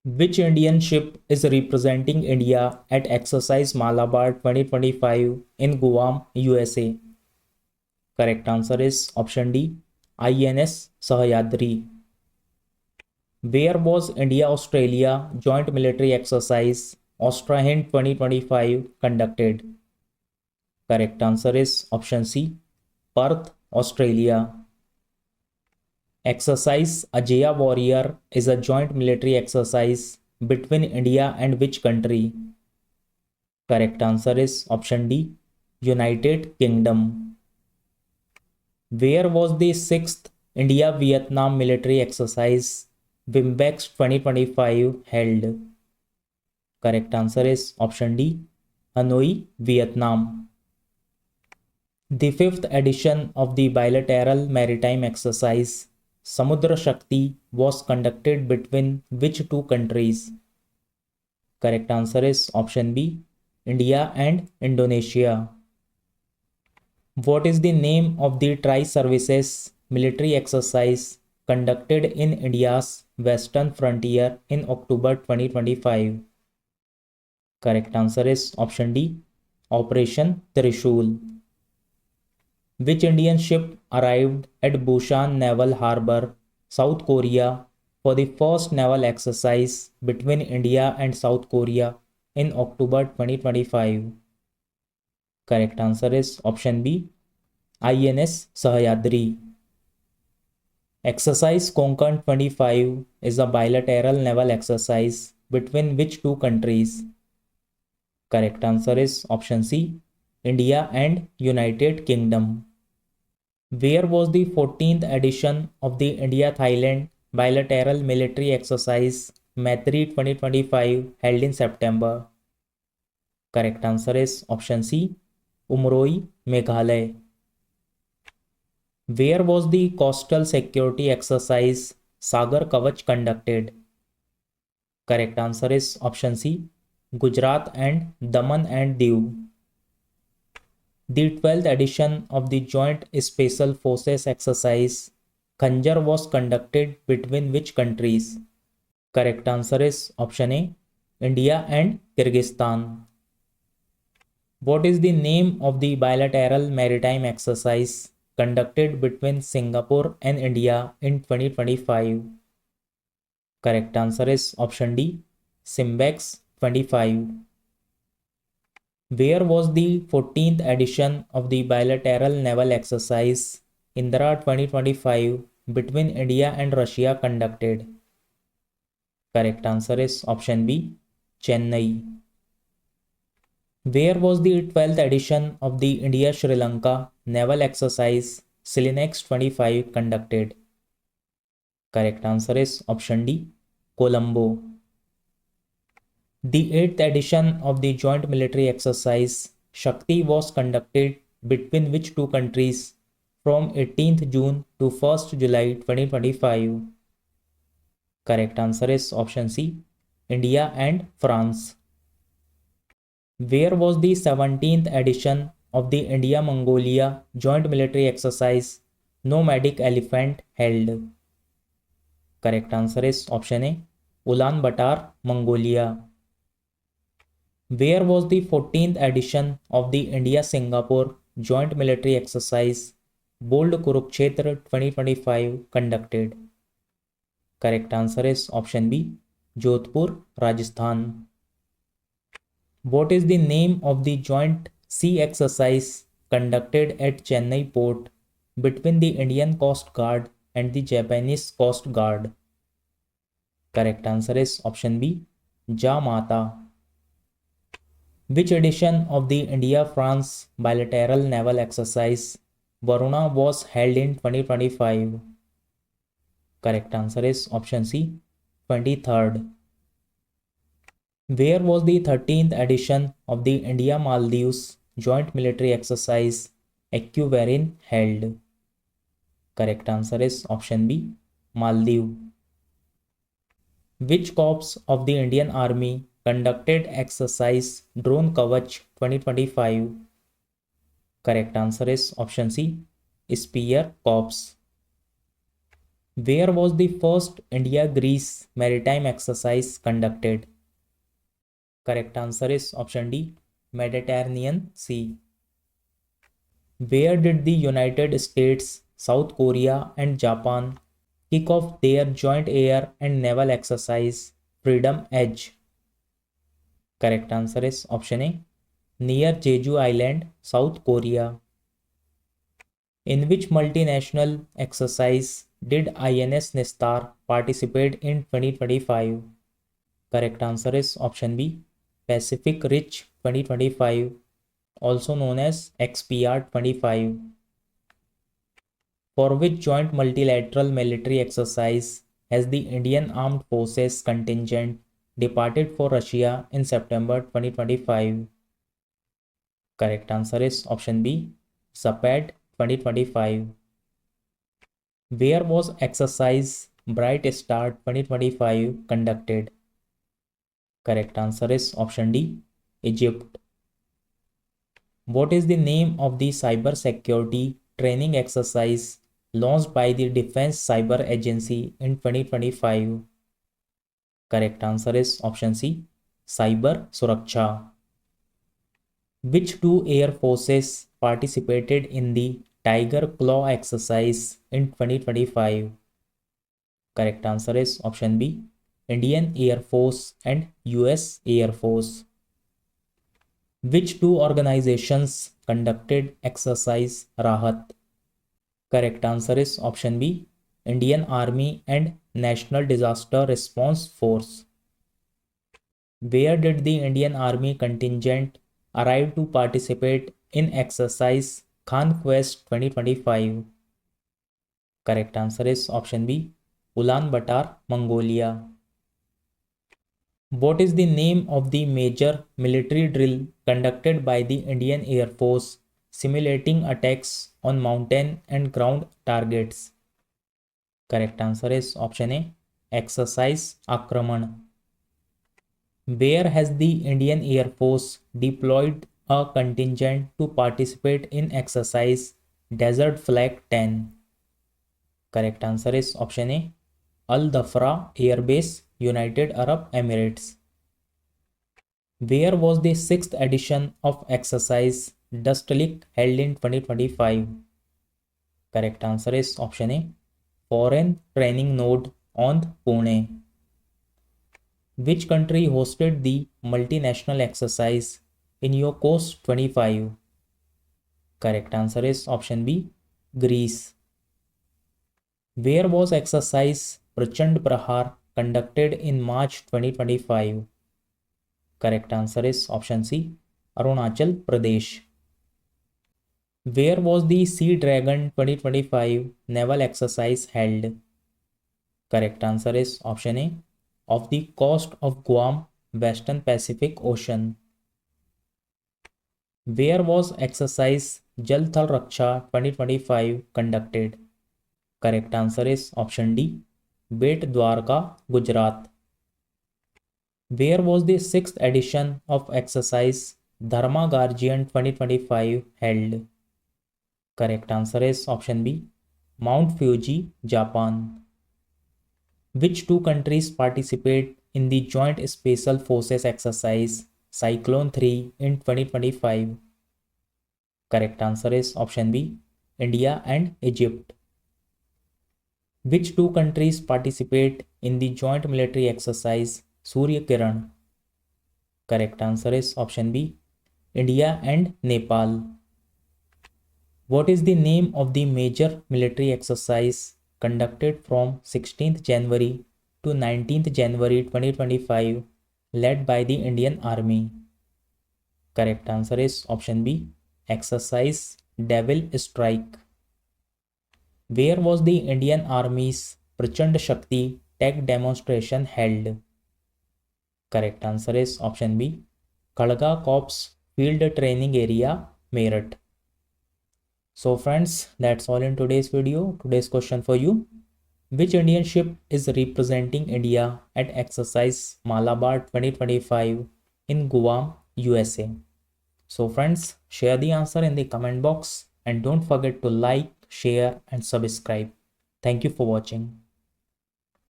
Which Indian ship is representing India at Exercise Malabar 2025 in Guam, USA? Correct answer is option D, INS Sahyadri. Where was India-Australia joint military exercise Austrahind 2025 conducted? Correct answer is option C, Perth, Australia. Exercise Ajaya Warrior is a joint military exercise between India and which country? Correct answer is option D, United Kingdom. Where was the 6th India-Vietnam military exercise Wimbex 2025 held? Correct answer is option D, Hanoi, Vietnam. The 5th edition of the bilateral maritime exercise Samudra Shakti was conducted between which two countries? Correct answer is option B, India and Indonesia. What is the name of the tri-services military exercise conducted in India's western frontier in October 2025? Correct answer is option D, Operation Trishul. Which Indian ship arrived at Bushan Naval Harbor, South Korea, for the first naval exercise between India and South Korea in October 2025? Correct answer is option B, INS Sahyadri. Exercise Konkan 25 is a bilateral naval exercise between which two countries? Correct answer is option C, India and United Kingdom. Where was the 14th edition of the India-Thailand bilateral military exercise Maitri 2025 held in September? Correct answer is option C, Umroi, Meghalaya. Where was the coastal security exercise Sagar Kavach conducted? Correct answer is option C, Gujarat and Daman and Diu. The 12th edition of the Joint Special Forces exercise Khanjar was conducted between which countries? Correct answer is option A, India and Kyrgyzstan. What is the name of the bilateral maritime exercise conducted between Singapore and India in 2025? Correct answer is option D, Simbex 25. Where was the 14th edition of the bilateral naval exercise Indira 2025 between India and Russia conducted? Correct answer is option B, Chennai. Where was the 12th edition of the India-Sri Lanka naval exercise Silinex 25 conducted? Correct answer is option D, Colombo. The 8th edition of the joint military exercise Shakti was conducted between which two countries from 18th June to 1st July 2025? Correct answer is option C, India and France. Where was the 17th edition of the India-Mongolia joint military exercise Nomadic Elephant held? Correct answer is option A, Ulaanbaatar, Mongolia. Where was the 14th edition of the India-Singapore joint military exercise Bold Kurukshetra 2025 conducted? Correct answer is option B, Jodhpur, Rajasthan. What is the name of the joint sea exercise conducted at Chennai port between the Indian Coast Guard and the Japanese Coast Guard? Correct answer is option B, Jamata. Which edition of the India-France bilateral naval exercise Varuna was held in 2025? Correct answer is option C, 23rd. Where was the 13th edition of the India-Maldives joint military exercise Equivarian held? Correct answer is option B, Maldives. Which corps of the Indian Army conducted exercise Drone Kavach 2025? Correct answer is option C, Spear Corps. Where was the first India-Greece maritime exercise conducted? Correct answer is option D, Mediterranean Sea. Where did the United States, South Korea, and Japan kick off their joint air and naval exercise Freedom Edge? Correct answer is option A, near Jeju Island, South Korea. In which multinational exercise did INS Nistar participate in 2025? Correct answer is option B, Pacific Ridge 2025, also known as XPR 25. For which joint multilateral military exercise has the Indian Armed Forces contingent departed for Russia in September 2025? Correct answer is option B, SAPAD 2025. Where was exercise Bright Star 2025 conducted? Correct answer is option D, Egypt. What is the name of the cyber security training exercise launched by the Defense Cyber Agency in 2025? Correct answer is option C, Cyber Suraksha. Which two air forces participated in the Tiger Claw exercise in 2025? Correct answer is option B, Indian Air Force and US Air Force. Which two organizations conducted exercise Rahat? Correct answer is option B, Indian Army and National Disaster Response Force. Where did the Indian Army contingent arrive to participate in exercise Conquest 2025? Correct answer is option B, Ulaanbaatar, Mongolia. What is the name of the major military drill conducted by the Indian Air Force simulating attacks on mountain and ground targets? Correct answer is option A, Exercise Akraman. Where has the Indian Air Force deployed a contingent to participate in exercise Desert Flag 10? Correct answer is option A, Al Dhafra Air Base, United Arab Emirates. Where was the 6th edition of exercise Dustlik held in 2025? Correct answer is option A, Foreign Training Node on Pune. Which country hosted the multinational exercise INEOCOS 25? Correct answer is option B, Greece. Where was exercise Prachand Prahar conducted in March 2025? Correct answer is option C, Arunachal Pradesh. Where was the Sea Dragon 2025 naval exercise held? Correct answer is option A, off the coast of Guam, Western Pacific Ocean. Where was exercise Jal Thal Raksha 2025 conducted? Correct answer is option D, Bet Dwarka, Gujarat. Where was the 6th edition of exercise Dharma Guardian 2025 held? Correct answer is option B, Mount Fuji, Japan. Which two countries participate in the Joint Special Forces exercise Cyclone 3 in 2025? Correct answer is option B, India and Egypt. Which two countries participate in the joint military exercise Surya Kiran? Correct answer is option B, India and Nepal. What is the name of the major military exercise conducted from 16th January to 19th January 2025 led by the Indian Army? Correct answer is option B, Exercise Devil Strike. Where was the Indian Army's Prachand Shakti tech demonstration held? Correct answer is option B, Khalga Corps Field Training Area, Meerut. So friends, that's all in today's video. Today's question for you. Which Indian ship is representing India at exercise Malabar 2025 in Guam, USA? So friends, share the answer in the comment box and don't forget to like, share and subscribe. Thank you for watching.